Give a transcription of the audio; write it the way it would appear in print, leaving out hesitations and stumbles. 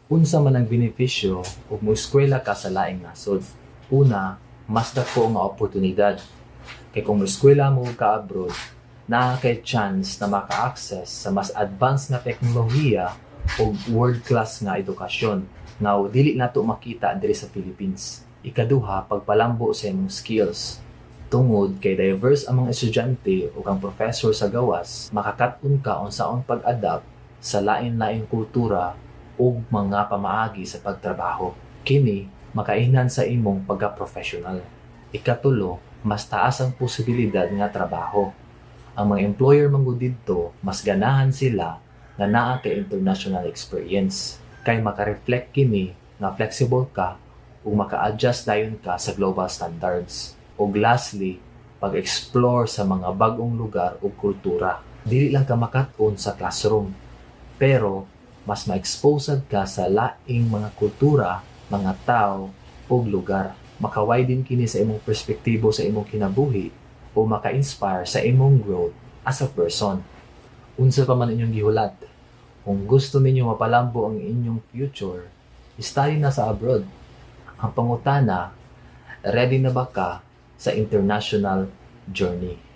Unsa man ang benepisyo ug moeskwela ka sa laing nasod? Una, mas dako nga oportunidad. Kay kung moeskwela mo ka abroad, naa kay chance na maka-access sa mas advanced na teknolohiya o world-class nga edukasyon nga dili nato makita diri sa Philippines. Ikaduha, pagpalambo sa imong skills. Tungod kay diverse ang mga estudyante o ang professor sa gawas, makakat-on ka unsaon pag-adapt sa lain-laing kultura o mga pamaagi sa pagtrabaho. Kini makainhan sa imong pagka-professional. Ikatulo, mas taas ang posibilidad nga trabaho. Ang mga employer manggod didto, mas ganahan sila nga naa kay international experience. Kay maka-reflect kini nga flexible ka ug maka-adjust dayon ka sa global standards. Ug lastly, pag-explore sa mga bagong lugar o kultura. Dili lang ka makat-on sa classroom, pero mas ma-exposed ka sa laing mga kultura, mga tao, o lugar. Makaway din kini sa imong perspektibo sa imong kinabuhi o maka-inspire sa imong growth as a person. Unsa pa man inyong gihulat? Kung gusto ninyo mapalambo ang inyong future, study na sa abroad. Ang pangutana, ready na ba ka sa international journey?